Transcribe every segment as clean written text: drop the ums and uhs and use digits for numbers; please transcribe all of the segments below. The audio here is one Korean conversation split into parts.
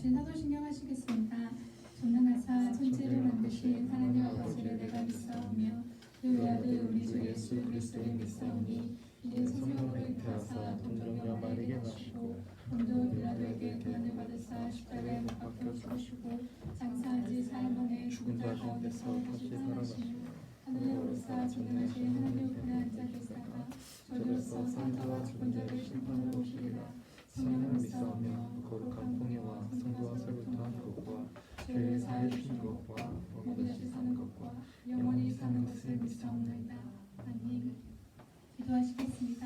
주신 사도신경 하시겠습니다. 전능하사 천지를 만드신 하나님 아버지를 내가 믿사오며 그 외아들 우리 주 예수 그리스도를 믿사오니 이는 성령으로 잉태하사 동정녀 마리아에게 나시고 본도 빌라도에게 고난을 받으사 십자가에 못 박혀 죽으시고 장사한 지 사흘 만에 죽은 자 가운데서 다시 살아나시며 하늘에 오르사 전능하신 하나님 우편에 앉아 계시다가 저주로서 산자와 죽은 자를 심판하러 오시리라. 성령을 믿사오며 거룩한 공예와 성도와 설부터 것과 죄를 사하여 주시는 것과 몸이 다시 사는 것과 영원히 사는 것을 믿사옵나이다. 아멘. 기도하시겠습니다.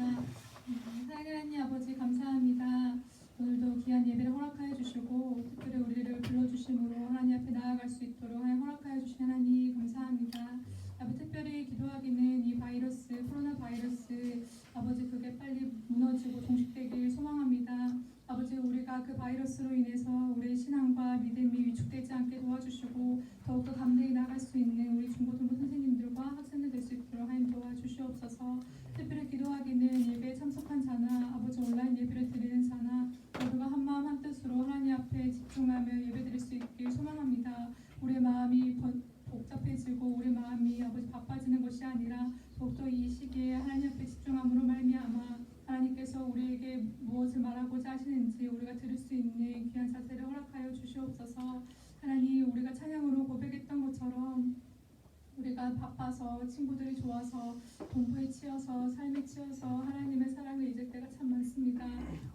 사랑하는 하나님 아버지 감사합니다. 오늘도 귀한 예배를 허락하여 주시고 특별히 우리를 불러주심으로 하나님 앞에 나아갈 수 있도록 허락하여 주신 하나님 감사합니다. 아버지 특별히 기도하기는 이 바이러스 코로나 바이러스 아버지 그게 빨리 무너지고 종식되길 소망합니다. 아버지 우리가 그 바이러스로 인해서 우리의 신앙과 믿음이 위축되지 않게 도와주시고 더욱더 담대히 나갈 수 있는 우리 중고등부 선생님들과 학생들 될 수 있도록 하나님 도와주시옵소서. 특별히 기도하기는 예배에 참석한 자나 아버지 온라인 예배를 드리는 자나 모두가 한마음 한뜻으로 하나님 앞에 집중하며 예배드릴 수 있길 소망합니다. 우리의 마음이 복잡해지고 우리 마음이 아버지 바빠지는 것이 아니라 더욱더 이 시기에 하나님 앞에 집중함으로 말미암아 하나님께서 우리에게 무엇을 말하고자 하시는지 우리가 들을 수 있는 귀한 자세를 허락하여 주시옵소서. 하나님 우리가 찬양으로 고백했던 것처럼 우리가 바빠서 친구들이 좋아서 공부에 치여서 삶에 치여서 하나님의 사랑을 잊을 때가 참 많습니다.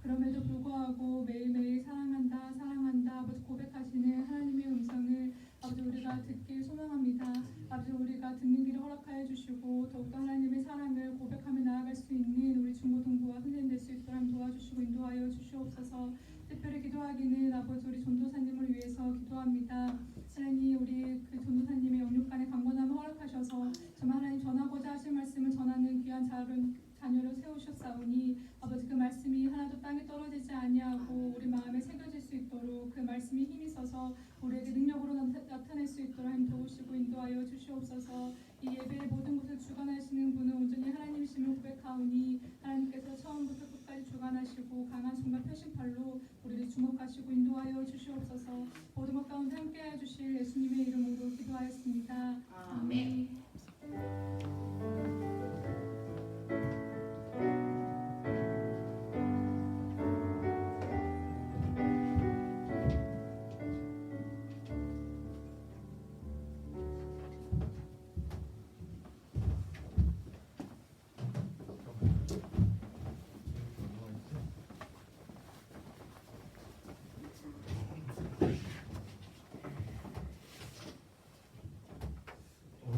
그럼에도 불구하고 매일매일 사랑한다 사랑한다 아버지 고백하시는 하나님의 음성을 아버지 우리가 듣길 소망합니다. 아버지 우리가 듣는 길을 허락하여 주시고 더욱더 하나님의 사랑을 고백하며 나아갈 수 있는 우리 중고등부와 선생님 될 수 있도록 도와주시고 인도하여 주시옵소서. 특별히 기도하기는 아버지 우리 전도사님을 위해서 기도합니다. 하나님 우리 그 전도사님의 영육간의 강건함을 허락하셔서 정말 하나님 전하고자 하신 말씀을 전하는 귀한 자녀를 세우셨사오니 아버지 그 말씀이 하나도 땅에 떨어지지 아니하고 우리 마음에 새겨질 수 있도록 그 말씀이 힘이 있어서 우리에게 능력으로 나타낼 수 있도록 하나님 도우시고 인도하여 주시옵소서. 이 예배의 모든 것을 주관하시는 분은 온전히 하나님이심을 고백하오니 하나님께서 처음부터 끝까지 주관하시고 강한 손과 표심팔로 우리를 주목하시고 인도하여 주시옵소서. 모든 것 가운데 함께해 주실 예수님의 이름으로 기도하였습니다. 아멘.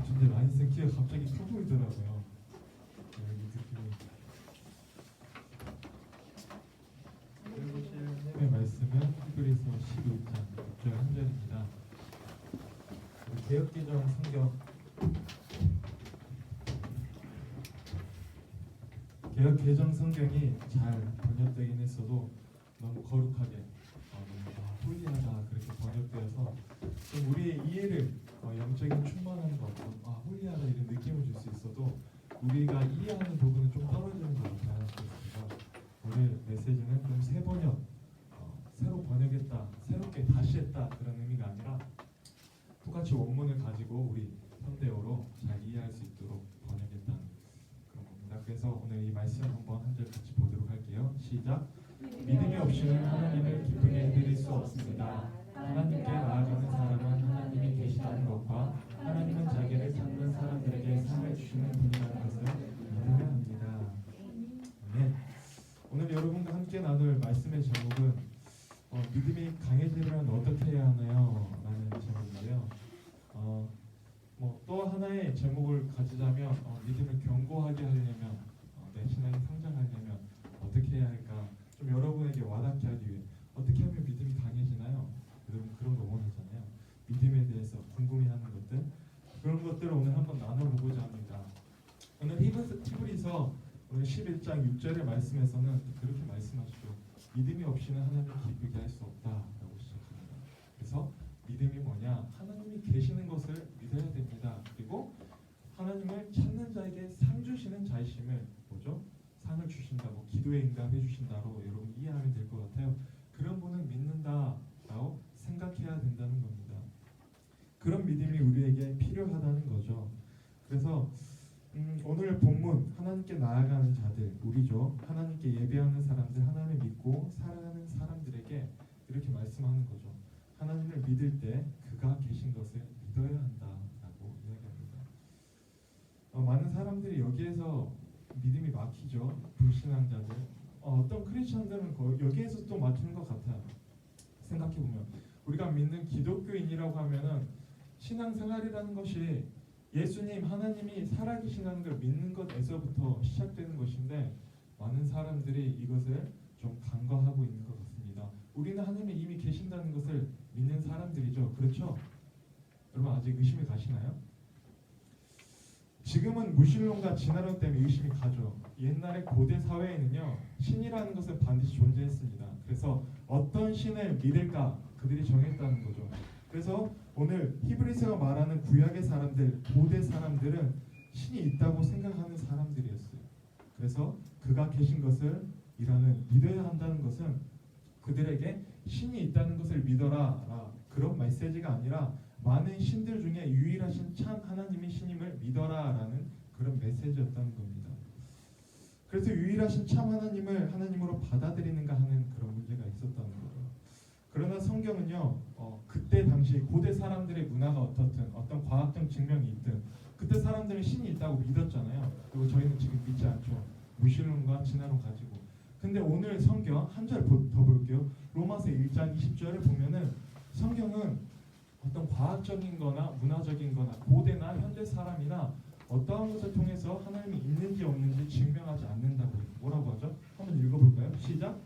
근데 라인스 키가 갑자기 커 보이더라고요. 여기 느낌이. 하나님의 말씀은 히브리서 12장 6절 1절입니다. 개역개정 성경 개역개정 성경이 잘 번역되긴 했어도 너무 거룩하게 너무 홀리하다 그렇게 번역되어서 좀 우리의 이해를 영적인 충만한 것, 홀리하다 이런 느낌을 줄 수 있어도 우리가 이해하는 부분은 좀 떨어지는 것 같아요. 그래서 오늘 메시지는 좀 새 번역, 새로 번역했다, 새롭게 다시 했다 그런 의미가 아니라 똑같이 원문을 가지고 우리 현대어로 잘 이해할 수 있도록 번역했다는 그런 겁니다. 그래서 오늘 이 말씀 한번 한 절 같이 보도록 할게요. 시작. 믿음이 없이는 하나님을 기쁘게 해드릴 수 없습니다. 하나님께 나아가는 사람은 하나님이 계시다는 것과 하나님은 자기를 찾는 사람들에게 상을 주시는 분이라는 것을 믿어야 합니다. 네. 오늘 여러분과 함께 나눌 말씀의 제목은 믿음이 강해지려면 어떻게 해야 하나요? 라는 제목인데요. 또 하나의 제목을 가지자면 믿음을 견고하게 하려면 내 신앙이 성장하려면 어떻게 해야 할까? 좀 여러분에게 와닿게 하기 위해 어떻게 하면 믿음이 강해지나요? 여러분 그런 거 원하잖아요. 믿음에 대해서 궁금해하는 것들 그런 것들을 오늘 한번 나눠보고자 합니다. 오늘 히브리서 오늘 11장 6절의 말씀에서는 그렇게 말씀하시죠. 믿음이 없이는 하나님을 기쁘게 할 수 없다라고 시작합니다. 그래서 믿음이 뭐냐? 하나님이 계시는 것을 믿어야 됩니다. 그리고 하나님을 찾는 자에게 상 주시는 자이심을 뭐죠? 상을 주신다고 기도에 응답해 주신다로 여러분 이해하면 될 것 같아요. 그런 분을 믿는다라고 하나님께 나아가는 자들, 우리죠. 하나님께 예배하는 사람들, 하나님을 믿고 살아가는 사람들에게 이렇게 말씀하는 거죠. 하나님을 믿을 때 그가 계신 것을 믿어야 한다라고 이야기합니다. 많은 사람들이 여기에서 믿음이 막히죠. 불신앙자들. 어떤 크리스천들은 여기에서 또 막히는 것 같아요. 생각해 보면 우리가 믿는 기독교인이라고 하면은 신앙생활이라는 것이 예수님, 하나님이 살아계시다는 걸 믿는 것에서부터 시작되는 것인데 많은 사람들이 이것을 좀 간과하고 있는 것 같습니다. 우리는 하나님이 이미 계신다는 것을 믿는 사람들이죠. 그렇죠? 여러분 아직 의심이 가시나요? 지금은 무신론과 진화론 때문에 의심이 가죠. 옛날에 고대 사회에는요 신이라는 것은 반드시 존재했습니다. 그래서 어떤 신을 믿을까 그들이 정했다는 거죠. 그래서 오늘 히브리서가 말하는 구약의 사람들, 고대 사람들은 신이 있다고 생각하는 사람들이었어요. 그래서 그가 계신 것을 믿어야 한다는 것은 그들에게 신이 있다는 것을 믿어라 그런 메시지가 아니라 많은 신들 중에 유일하신 참 하나님이 신임을 믿어라라는 그런 메시지였다는 겁니다. 그래서 유일하신 참 하나님을 하나님으로 받아들이는가 하는 그런 문제가 있었다는 거예요. 그러나 성경은요 그때 당시 고대 사람들의 문화가 어떻든 어떤 과학적 증명이 있든 그때 사람들은 신이 있다고 믿었잖아요. 그리고 저희는 지금 믿지 않죠. 무신론과 진화론 가지고. 근데 오늘 성경 한 절 더 볼게요. 로마서 1장 20절을 보면은 성경은 어떤 과학적인 거나 문화적인 거나 고대나 현대 사람이나 어떠한 것을 통해서 하나님이 있는지 없는지 증명하지 않는다고 해요. 뭐라고 하죠? 한번 읽어볼까요? 시작!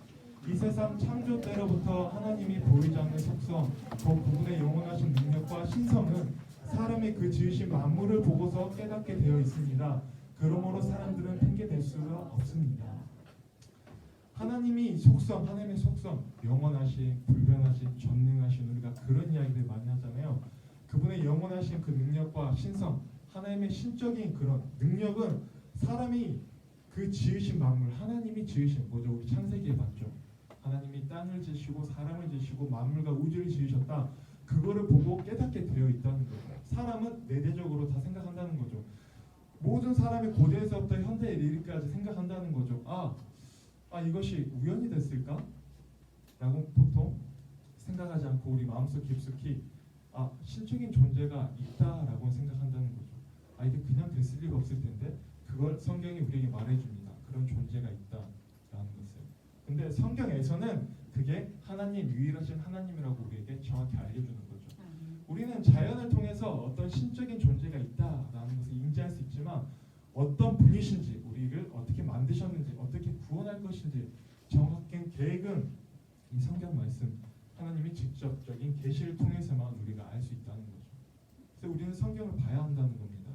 이 세상 창조 때로부터 하나님이 보이지 않는 속성, 그분의 영원하신 능력과 신성은 사람의 그 지으신 만물을 보고서 깨닫게 되어 있습니다. 그러므로 사람들은 핑계댈 수가 없습니다. 하나님의 속성, 영원하신, 불변하신, 전능하신 우리가 그런 이야기들 많이 하잖아요. 그분의 영원하신 그 능력과 신성, 하나님의 신적인 그런 능력은 사람이 그 지으신 만물, 하나님이 지으신 뭐죠? 우리 창세기에 봤죠. 하나님이 땅을 지으시고 사람을 지으시고 만물과 우주를 지으셨다. 그거를 보고 깨닫게 되어 있다는 거죠. 사람은 내재적으로 다 생각한다는 거죠. 모든 사람이 고대에서부터 현대에 이르기까지 생각한다는 거죠. 이것이 우연이 됐을까? 라고 보통 생각하지 않고 우리 마음속 깊숙이 신적인 존재가 있다라고 생각한다는 거죠. 이게 그냥 됐을 리가 없을 텐데 그걸 성경이 우리에게 말해줍니다. 그런 존재가 있다라는 것을. 근데 성경에서는 그게 하나님, 유일하신 하나님이라고 우리에게 정확히 알려주는 거죠. 우리는 자연을 통해서 어떤 신적인 존재가 있다라는 것을 인지할 수 있지만 어떤 분이신지, 우리를 어떻게 만드셨는지, 어떻게 구원할 것인지 정확한 계획은 이 성경 말씀, 하나님이 직접적인 계시를 통해서만 우리가 알 수 있다는 거죠. 그래서 우리는 성경을 봐야 한다는 겁니다.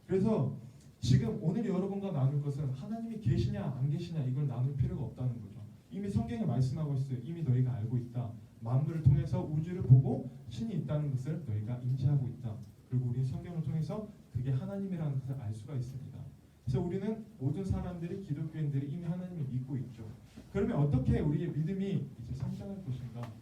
그래서 지금 오늘 여러분과 나눌 것은 하나님이 계시냐 안 계시냐 이걸 나눌 필요가 없다는 거죠. 이미 성경에 말씀하고 있어요. 이미 너희가 알고 있다. 만물을 통해서 우주를 보고 신이 있다는 것을 너희가 인지하고 있다. 그리고 우리 성경을 통해서 그게 하나님이라는 것을 알 수가 있습니다. 그래서 우리는 모든 사람들이 기독교인들이 이미 하나님을 믿고 있죠. 그러면 어떻게 우리의 믿음이 이제 성장할 것인가?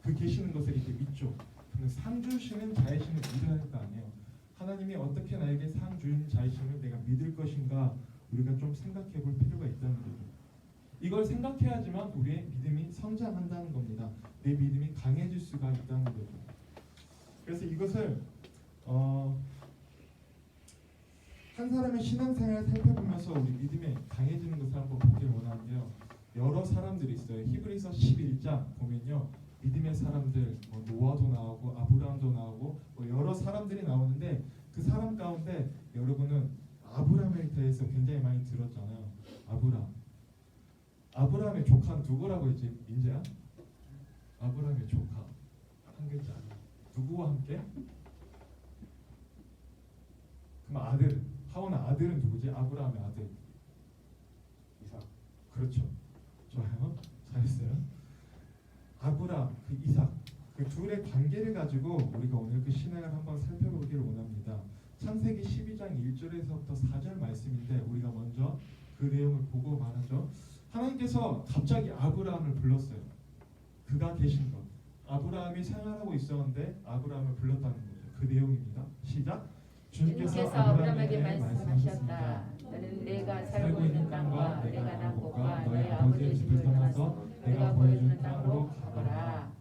그 계시는 것을 이렇게 믿죠. 그러면 상 주시는 자이심을 믿어야 할 거 아니에요. 하나님이 어떻게 나에게 상 주인 자이심을 내가 믿을 것인가? 우리가 좀 생각해 볼 필요가 있다는 거죠. 이걸 생각해야지만 우리의 믿음이 성장한다는 겁니다. 내 믿음이 강해질 수가 있다는 거죠. 그래서 이것을 한 사람의 신앙생활을 살펴보면서 우리 믿음이 강해지는 것을 한번 보길 원하는데요. 여러 사람들이 있어요. 히브리서 11장 보면요. 믿음의 사람들, 노아도 나오고 아브라함도 나오고 여러 사람들이 나오는데 그 사람 가운데 여러분은 아브라함에 대해서 굉장히 많이 들었잖아요. 아브라함의 조카는 누구라고 했지? 민재야? 아브라함의 조카 한 글자. 누구와 함께? 그럼 아들, 하원의 아들은 누구지? 아브라함의 아들 이삭. 그렇죠. 좋아요. 잘했어요. 아브라함, 그 이삭, 그 둘의 관계를 가지고 우리가 오늘 그 신앙을 한번 살펴보기를 원합니다. 창세기 12장 1절에서부터 4절 말씀인데 우리가 먼저 그 내용을 보고 말하죠. 하나님께서 갑자기 아브라함을 불렀어요. 그가 계신 것. 아브라함이 생활하고 있었는데 아브라함을 불렀다는 거죠. 그 내용입니다. 시작. 주님께서 아브라함에게 말씀하셨다. 너는 내가 살고 있는 땅과 내가 난 곳과 너의 아버지의 집을 떠나서 내가 보여주는 땅으로 가거라.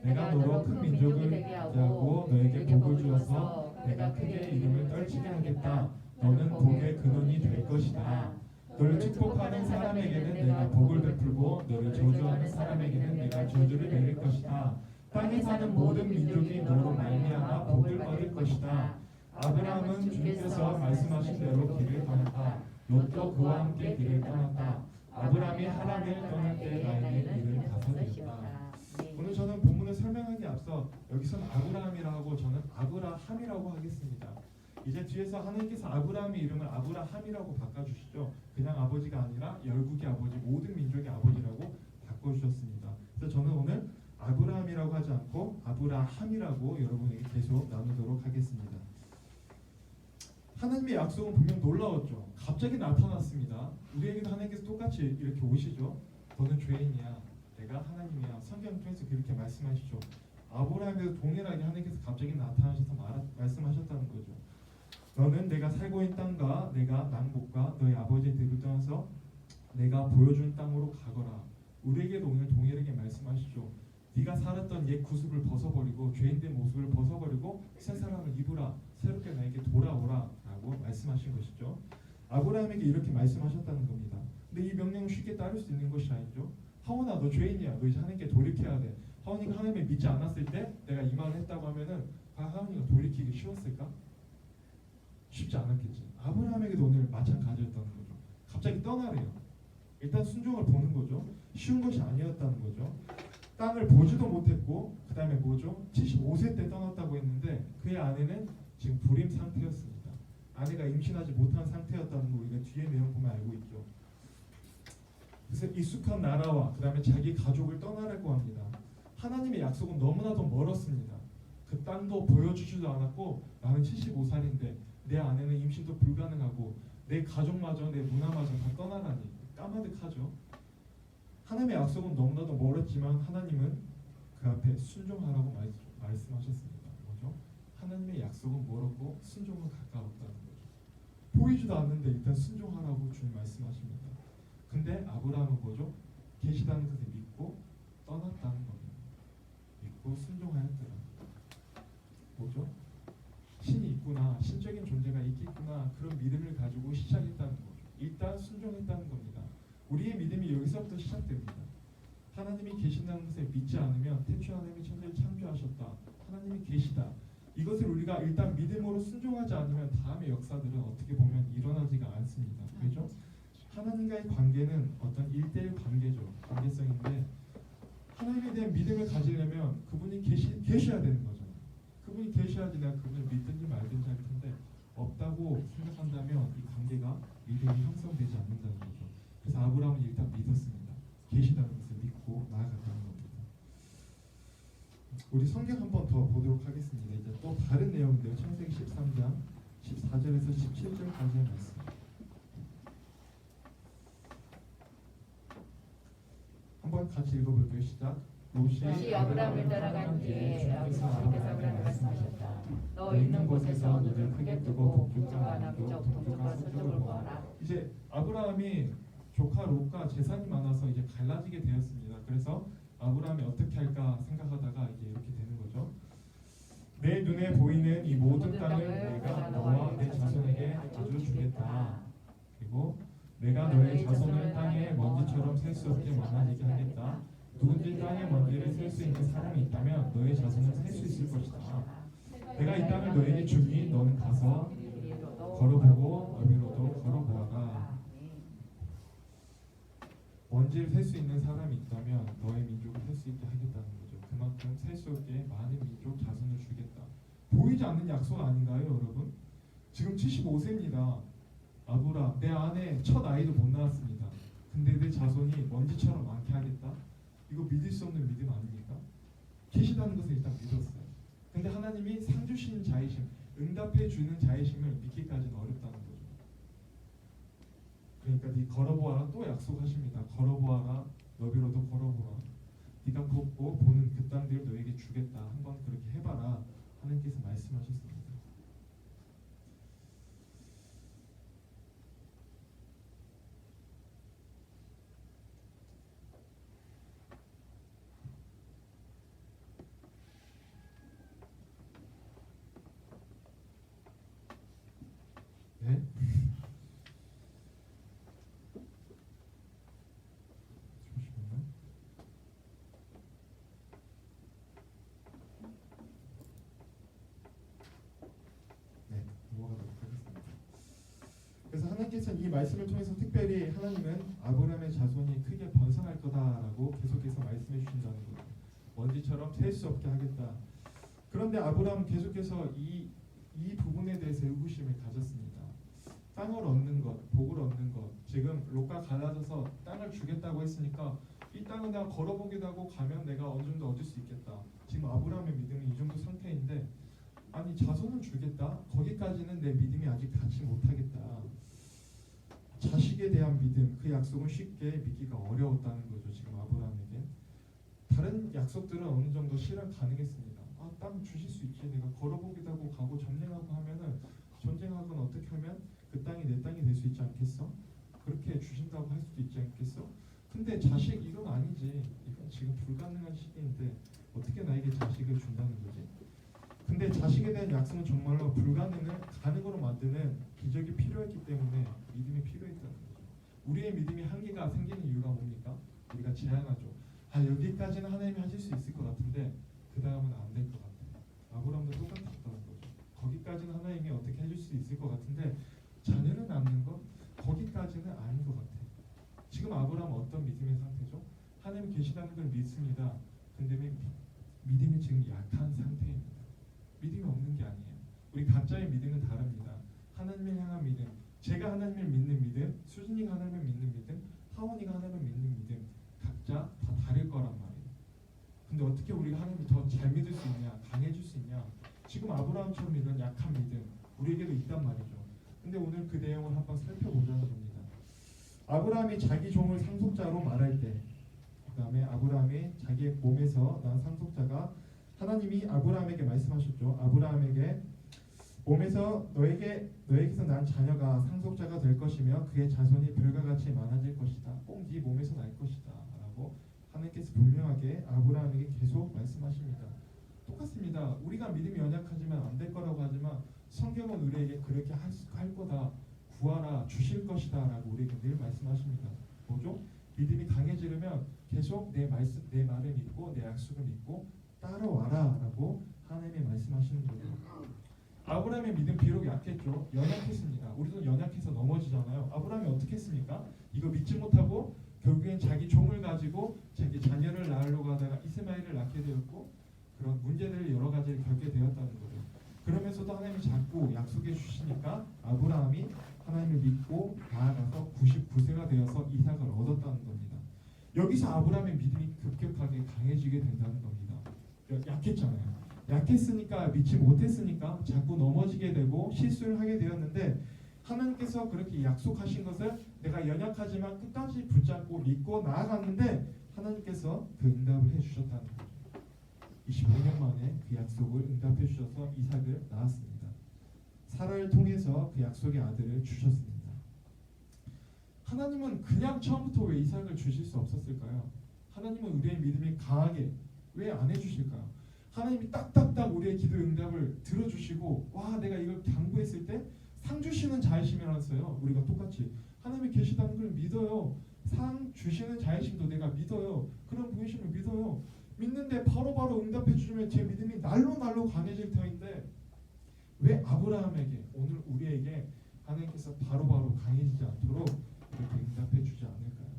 내가 너로 큰 민족이 되게 하고 너에게 복을 주어서 내가 크게 이름을 떨치게 하겠다. 너는 복의 근원이 될 것이다. 너를 축복하는 사람에게는 내가 복을 베풀고 너를 저주하는 사람에게는 내가 저주를 내릴 것이다. 땅에 사는 모든 민족이 너로 말미암아 복을 얻을 것이다. 아브라함은 주님께서 말씀하신 대로 길을 떠났다. 롯도 그와 함께 길을 떠났다. 아브라함이 하란을 떠날 때 나에게 길을 가서되었다. 오늘 저는 본문을 설명하기 앞서 여기서는 아브라함이라고 하고 저는 아브라함이라고 하겠습니다. 이제 뒤에서 하나님께서 아브라함의 이름을 아브라함이라고 바꿔주시죠. 그냥 아버지가 아니라 열국의 아버지, 모든 민족의 아버지라고 바꿔주셨습니다. 그래서 저는 오늘 아브라함이라고 하지 않고 아브라함이라고 여러분에게 계속 나누도록 하겠습니다. 하나님의 약속은 분명 놀라웠죠. 갑자기 나타났습니다. 우리에게도 하나님께서 똑같이 이렇게 오시죠. 너는 죄인이야. 내가 하나님이야. 성경 통해서 그렇게 말씀하시죠. 아브라함에도 동일하게 하나님께서 갑자기 나타나셔서 말씀하셨다는 거죠. 너는 내가 살고 있는 땅과 내가 난 곳과 너희 아버지의 집을 떠나서 내가 보여준 땅으로 가거라. 우리에게도 오늘 동일하게 말씀하시죠. 네가 살았던 옛 구습을 벗어버리고 죄인된 모습을 벗어버리고 새 사람을 입으라. 새롭게 나에게 돌아오라 라고 말씀하신 것이죠. 아브라함에게 이렇게 말씀하셨다는 겁니다. 근데 이 명령을 쉽게 따를 수 있는 것이 아니죠. 하원아 너 죄인이야. 너 이제 하나님께 돌이켜야 돼. 하원이가 하나님을 믿지 않았을 때 내가 이 말을 했다고 하면은 하원이가 돌이키기 쉬웠을까? 쉽지 않았겠지. 아브라함에게도 오늘 마찬가지였다는 거죠. 갑자기 떠나래요. 일단 순종을 보는 거죠. 쉬운 것이 아니었다는 거죠. 땅을 보지도 못했고 그 다음에 뭐죠? 75세 때 떠났다고 했는데 그의 아내는 지금 불임 상태였습니다. 아내가 임신하지 못한 상태였다는 거 우리가 뒤에 내용 보면 알고 있죠. 그래서 익숙한 나라와 그 다음에 자기 가족을 떠나라고 합니다. 하나님의 약속은 너무나도 멀었습니다. 그 땅도 보여주지도 않았고 나는 75살인데 내 아내는 임신도 불가능하고 내 가족마저 내 문화마저 다 떠나라니 까마득하죠. 하나님의 약속은 너무나도 멀었지만 하나님은 그 앞에 순종하라고 말씀하셨습니다. 뭐죠? 하나님의 약속은 멀었고 순종은 가까웠다는 거죠. 보이지도 않는데 일단 순종하라고 주님 말씀하십니다. 근데 아브라함은 뭐죠? 계시다는 것을 믿고 떠났다는 겁니다. 믿고 순종하였더라. 뭐죠? 신이 있구나, 신적인 존재가 있겠구나 그런 믿음을 가지고 시작했다는 거죠. 일단 순종했다는 겁니다. 우리의 믿음이 여기서부터 시작됩니다. 하나님이 계신다는 것을 믿지 않으면 태초 하나님이 천지를 창조하셨다. 하나님이 계시다. 이것을 우리가 일단 믿음으로 순종하지 않으면 다음의 역사들은 어떻게 보면 일어나지가 않습니다. 그렇죠? 하나님과의 관계는 어떤 1대1 관계죠. 관계성인데 하나님에 대한 믿음을 가지려면 그분이 계셔야 되는 거죠. 그분이 계셔야지 내가 그분을 믿든지 말든지 할 텐데 없다고 생각한다면 이 관계가 믿음이 형성되지 않는다는 거죠. 그래서 아브라함은 일단 믿었습니다. 계시다는 것을 믿고 나아갔다는 겁니다. 우리 성경 한 번 더 보도록 하겠습니다. 이제 또 다른 내용인데요. 창세기 13장 14절에서 17절까지의 말씀. 한번 같이 읽어볼게요. 시작. 롯이 아브라함을 따라간 뒤에 주님께서 아브라함에게 말씀하셨다. 너 있는 곳에서 눈을 크게 뜨고 북쪽과 남쪽, 동쪽과 서쪽을 보아라. 이제 아브라함이 조카 롯과 재산이 많아서 이제 갈라지게 되었습니다. 그래서 아브라함이 어떻게 할까 생각하다가 이제 이렇게 되는 거죠. 내 눈에 보이는 이 모든 땅을 내가 너와 내 자손에게 아주 주겠다. 그리고 내가 너의 자손을 땅에 먼지처럼 셀 수 없게 많아지게 하겠다. 누군지 땅에 먼지를 셀 수 있는 사람이 있다면 너의 자손을 셀 수 있을 것이다. 내가 이 땅을 너에게 주니 너는 가서 걸어보고 너비로도 걸어보아라. 먼지를 셀 수 있는 사람이 있다면 너의 민족을 셀 수 있게 하겠다는 거죠. 그만큼 셀 수 없게 많은 민족 자손을 주겠다. 보이지 않는 약속 아닌가요, 여러분? 지금 75세입니다. 아브라, 내 아내 첫 아이도 못 낳았습니다. 근데 내 자손이 먼지처럼 많게 하겠다? 이거 믿을 수 없는 믿음 아닙니까? 계시다는 것을 일단 믿었어요. 근데 하나님이 상 주시는 자이심, 응답해 주는 자이심을 믿기까지는 어렵다는 거죠. 그러니까 네 걸어보아라 또 약속하십니다. 걸어보아라 너비로도 걸어보라. 네가 걷고 보는 그 땅들 너에게 주겠다. 한번 그렇게 해봐라. 하나님께서 말씀하셨습니다. 통해서 이 말씀을 통해서 특별히 하나님은 아브라함의 자손이 크게 번성할 거다라고 계속해서 말씀해 주신다는 거예요. 먼지처럼 셀 수 없게 하겠다. 그런데 아브라함은 계속해서 이 부분에 대해서 의구심을 가졌습니다. 땅을 얻는 것, 복을 얻는 것. 지금 롯과 갈라져서 땅을 주겠다고 했으니까 이 땅을 내가 걸어보기도 하고 가면 내가 어느 정도 얻을 수 있겠다. 지금 아브라함의 믿음은 이 정도 상태인데 아니 자손은 주겠다. 거기까지는 내 믿음이 아직 닿지 못하겠다. 자식에 대한 믿음, 그 약속은 쉽게 믿기가 어려웠다는 거죠. 지금 아브라함에게. 다른 약속들은 어느 정도 실현 가능했습니다. 아, 땅 주실 수 있지. 내가 걸어보기도 하고 가고 전쟁하고 하면은 전쟁하건 어떻게 하면 그 땅이 내 땅이 될 수 있지 않겠어? 그렇게 주신다고 할 수도 있지 않겠어? 근데 자식 이건 아니지. 이건 지금 불가능한 시기인데 어떻게 나에게 자식을 준다는 거지? 근데 자식에 대한 약속은 정말로 불가능을 가능으로 만드는 기적이 필요했기 때문에 믿음이 필요했다는 거죠. 우리의 믿음이 한계가 생기는 이유가 뭡니까? 우리가 제한하죠. 아 여기까지는 하나님이 하실 수 있을 것 같은데 그 다음은 안 될 것 같아요. 아브라함도 똑같았다는 거죠. 거기까지는 하나님이 어떻게 해줄 수 있을 것 같은데 자녀를 낳는 건 거기까지는 아닌 것 같아요. 지금 아브라함은 어떤 믿음의 상태죠? 하나님 계시다는 걸 믿습니다. 근데 믿음이 지금 약한 상태입니다. 믿음이 없는 게 아니에요. 우리 각자의 믿음은 다릅니다. 하나님을 향한 믿음, 제가 하나님을 믿는 믿음, 수진이가 하나님을 믿는 믿음, 하원이가 하나님을 믿는 믿음 각자 다 다를 거란 말이에요. 근데 어떻게 우리가 하나님을 더 잘 믿을 수 있냐, 강해질 수 있냐? 지금 아브라함처럼 이런 약한 믿음 우리에게도 있단 말이죠. 근데 오늘 그 내용을 한번 살펴보자는 겁니다. 아브라함이 자기 종을 상속자로 말할 때, 그 다음에 아브라함이 자기 몸에서 난 상속자가 하나님이 아브라함에게 말씀하셨죠. 아브라함에게 몸에서 너에게서 난 자녀가 상속자가 될 것이며 그의 자손이 별과 같이 많아질 것이다. 꼭 네 몸에서 날 것이다. 라고 하나님께서 분명하게 아브라함에게 계속 말씀하십니다. 똑같습니다. 우리가 믿음이 연약하지만 안 될 거라고 하지만 성경은 우리에게 그렇게 할 거다. 구하라 주실 것이다. 라고 우리에게 늘 말씀하십니다. 뭐죠? 믿음이 강해지려면 계속 내 말을 믿고 내 약속을 믿고 따라와라 라고 하나님이 말씀하시는 거예요. 아브라함의 믿음 비록 약했죠. 연약했습니다. 우리도 연약해서 넘어지잖아요. 아브라함이 어떻게 했습니까? 이거 믿지 못하고 결국엔 자기 종을 가지고 자기 자녀를 낳으려고 하다가 이스마엘을 낳게 되었고 그런 문제들을 여러 가지를 겪게 되었다는 거예요. 그러면서도 하나님이 자꾸 약속해 주시니까 아브라함이 하나님을 믿고 나아가서 99세가 되어서 이삭을 얻었다는 겁니다. 여기서 아브라함의 믿음이 급격하게 강해지게 된다는 겁니다. 약했잖아요. 약했으니까 믿지 못했으니까 자꾸 넘어지게 되고 실수를 하게 되었는데 하나님께서 그렇게 약속하신 것을 내가 연약하지만 끝까지 붙잡고 믿고 나아갔는데 하나님께서 그 응답을 해주셨다는 거죠. 25년 만에 그 약속을 응답해 주셔서 이삭을 낳았습니다. 사라를 통해서 그 약속의 아들을 주셨습니다. 하나님은 그냥 처음부터 왜 이삭을 주실 수 없었을까요? 하나님은 우리의 믿음이 강하게 왜 안 해주실까요? 하나님이 딱딱딱 우리의 기도 응답을 들어주시고 와 내가 이걸 당부했을 때 상 주시는 자이심이라서요. 우리가 똑같이 하나님이 계시다는 걸 믿어요. 상 주시는 자이심도 내가 믿어요. 그런 분이심을 믿어요. 믿는데 바로바로 응답해 주시면 제 믿음이 날로 강해질 터인데 왜 아브라함에게 오늘 우리에게 하나님께서 바로바로 강해지지 않도록 이렇게 응답해 주지 않을까요?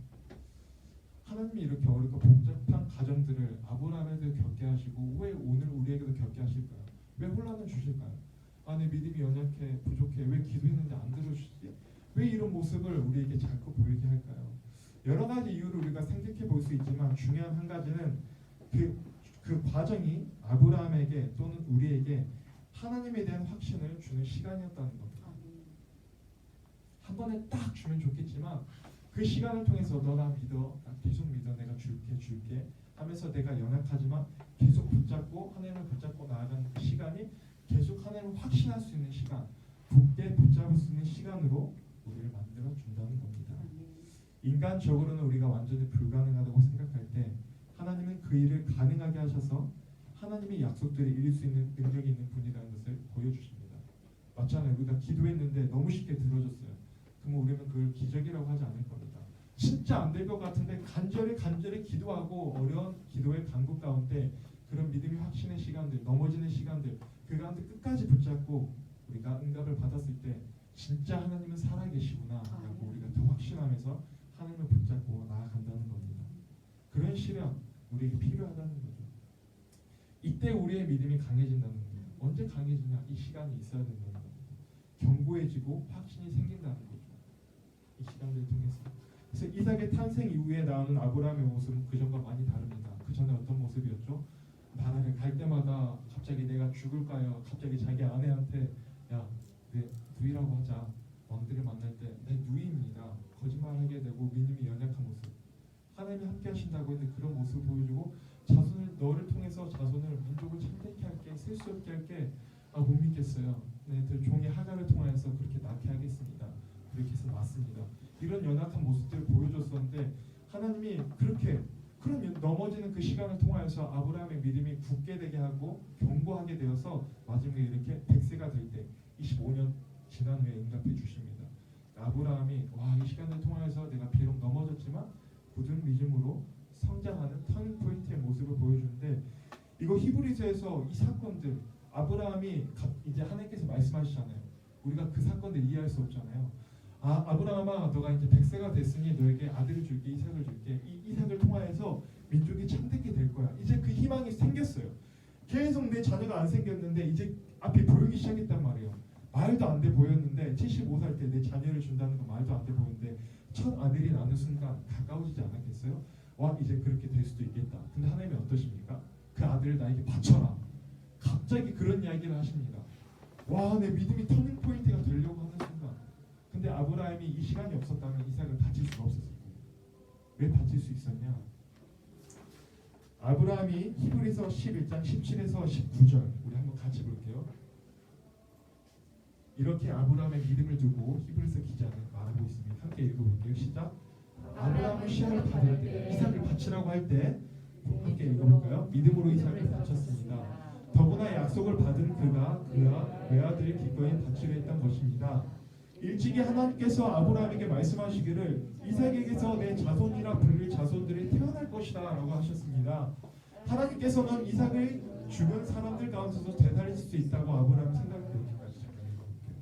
하나님이 이렇게 어렵고 복잡한 가정들을 아브라함에도 겪게 하시고 왜 오늘 우리에게도 겪게 하실까요? 왜 혼란을 주실까요? 아, 내 믿음이 연약해 부족해 왜 기도했는데 안 들어주시지? 왜 이런 모습을 우리에게 자꾸 보이게 할까요? 여러 가지 이유를 우리가 생각해 볼 수 있지만 중요한 한 가지는 그 과정이 아브라함에게 또는 우리에게 하나님에 대한 확신을 주는 시간이었다는 겁니다. 한 번에 딱 주면 좋겠지만 그 시간을 통해서 너 나 믿어, 나 계속 믿어, 내가 줄게 하면서 내가 연약하지만 계속 붙잡고 하나님을 붙잡고 나아가는 그 시간이 계속 하나님을 확신할 수 있는 시간, 굳게 붙잡을 수 있는 시간으로 우리를 만들어 준다는 겁니다. 인간적으로는 우리가 완전히 불가능하다고 생각할 때 하나님은 그 일을 가능하게 하셔서 하나님의 약속들을 이룰 수 있는 능력이 있는 분이라는 것을 보여주십니다. 맞잖아요. 우리가 기도했는데 너무 쉽게 들어줬어요. 그럼 우리는 그걸 기적이라고 하지 않을 겁니다. 진짜 안 될 것 같은데 간절히 기도하고 어려운 기도의 간구 가운데 그런 믿음이 확신의 시간들, 넘어지는 시간들, 그 가운데 끝까지 붙잡고 우리가 응답을 받았을 때 진짜 하나님은 살아계시구나라고 우리가 더 확신하면서 하나님을 붙잡고 나아간다는 겁니다. 그런 시련 우리에게 필요하다는 거죠. 이때 우리의 믿음이 강해진다는 거예요. 언제 강해지냐? 이 시간이 있어야 된다는 겁니다. 견고해지고 확신이 생긴다는 거죠. 이 시간들을 통해서. 그래서 이삭의 탄생 이후에 나오는 아브라함의 모습은 그 전과 많이 다릅니다. 그 전에 어떤 모습이었죠? 바다를 갈 때마다 갑자기 내가 죽을까요? 갑자기 자기 아내한테 야, 내 누이라고 하자. 왕들을 만날 때 내 누이입니다. 거짓말하게 되고 믿음이 연약한 모습. 하나님이 함께 하신다고 했는데 그런 모습을 보여주고 자손을 너를 통해서 자손을 민족을 참되게 할게 쓸 수 없게 할게 못 믿겠어요. 네, 종이 하갈을 통하여서 그렇게 낳게 하겠습니다. 그렇게 해서 낳습니다. 이런 연약한 모습들을 보여줬었는데 하나님이 그렇게 그런 넘어지는 그 시간을 통하여서 아브라함의 믿음이 굳게 되게 하고 견고하게 되어서 마지막에 이렇게 100세가 될 때 25년 지난 후에 응답해 주십니다. 아브라함이 이 시간을 통하여서 내가 비록 넘어졌지만 굳은 믿음으로 성장하는 터닝 포인트의 모습을 보여주는데 이거 히브리서에서 이 사건들 아브라함이 이제 하나님께서 말씀하시잖아요. 우리가 그 사건들 이해할 수 없잖아요. 아브라함아 너가 이제 100세가 됐으니 너에게 아들을 줄게 이삭을 줄게 이 이삭을 통하여서 민족이 참되게 될 거야. 이제 그 희망이 생겼어요. 계속 내 자녀가 안 생겼는데 이제 앞이 보이기 시작했단 말이에요. 말도 안 돼 보였는데 75살 때 내 자녀를 준다는 건 말도 안 돼 보였는데 첫 아들이 나는 순간 가까워지지 않았겠어요? 이제 그렇게 될 수도 있겠다. 근데 하나님이 어떠십니까? 그 아들을 나에게 바쳐라. 갑자기 그런 이야기를 하십니다. 내 믿음이 터닝 포인트가 되려고 하는 순간. 근데 아브라함이 이 시간이 없었다면 이삭을 바칠 수가 없었을 거예요. 왜 바칠 수 있었냐? 아브라함이 히브리서 11장 17에서 19절 우리 한번 같이 볼게요. 이렇게 아브라함의 믿음을 두고 히브리서 기자는 말하고 있습니다. 함께 읽어볼게요. 시작. 아브라함은 시험을 받을 때 이삭을 바치라고 할 때 함께 읽어볼까요? 믿음으로 이삭을 바쳤습니다. 더구나 약속을 받은 그가 외아들을 기꺼이 바치려 했던 것입니다. 일찍이 하나님께서 아브라함에게 말씀하시기를 이삭에게서 내 자손이라 불릴 자손들이 태어날 것이다 라고 하셨습니다. 하나님께서는 이삭을 죽은 사람들 가운데서 되살릴 수 있다고 아브라함이 생각했기까지 잠깐 읽어볼게요.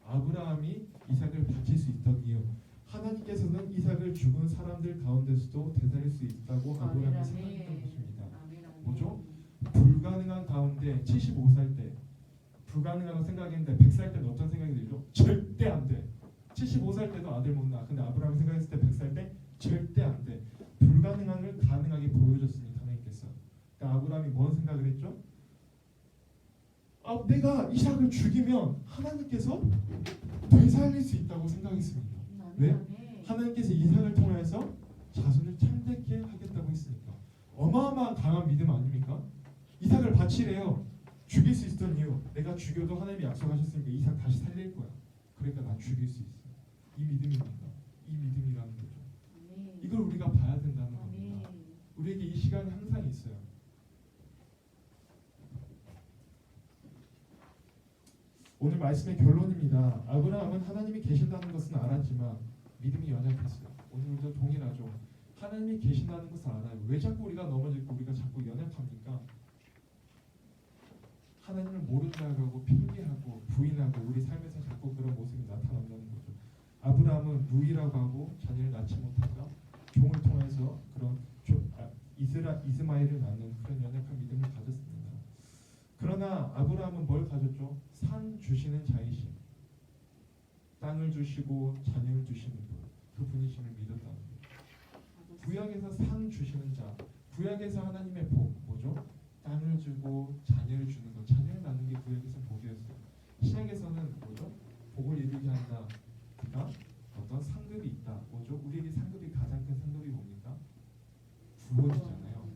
아브라함이 이삭을 바칠 수 있던 이유 하나님께서는 이삭을 죽은 사람들 가운데서도 되살릴 수 있다고 아브라함이 생각했던 것입니다. 뭐죠? 불가능한 가운데 75살 때 불가능하다고 생각했는데 100살 때는 어떤 생각이 들죠? 절대 안 돼. 75살 때도 아들 못 낳아. 근데 아브라함이 생각했을 때 100살 때 절대 안 돼. 불가능함을 가능하게 보여줬습니다. 하나님께서. 그러니까 아브라함이 뭔 생각을 했죠? 내가 이삭을 죽이면 하나님께서 되살릴 수 있다고 생각했습니다. 왜? 하나님께서 이삭을 통해서 자손을 참되게 하겠다고 했으니까. 어마어마한 강한 믿음 아닙니까? 이삭을 바치래요. 죽일 수 있던 이유 내가 죽여도 하나님이 약속하셨으니까 이삭 다시 살릴 거야. 그러니까 난 죽일 수 있어. 이 믿음입니다. 이 믿음이라는 거죠. 이걸 우리가 봐야 된다는 겁니다. 우리에게 이 시간이 항상 있어요. 오늘 말씀의 결론입니다. 아브라함은 하나님이 계신다는 것은 알았지만 믿음이 연약했어요. 오늘 우리도 동일하죠. 하나님이 계신다는 것을 알아요. 왜 자꾸 우리가 넘어지고 우리가 자꾸 연약합니까? 하나님을 모른다고 하고 핑계하고 부인하고 우리 삶에서 자꾸 그런 모습이 나타난다는 거죠. 아브라함은 누이라고 하고 자녀를 낳지 못하자 종을 통해서 그런 이스마엘을 낳는 그런 연약한 믿음을 가졌습니다. 그러나 아브라함은 뭘 가졌죠? 산 주시는 자이심, 땅을 주시고 자녀를 주시는 그 분이심을 믿었다는 거예요. 구약에서 산 주시는 자, 구약에서 하나님의 복 뭐죠? 땅을 주고 자녀를 주는 것, 자녀를 낳는 게 구약에서 복이었어요. 신약에서는 뭐죠? 복을 이루게 한다. 그러니까 어떤 상급이 있다. 뭐죠? 우리에게 상급이 가장 큰 상급이 뭡니까? 구원이잖아요.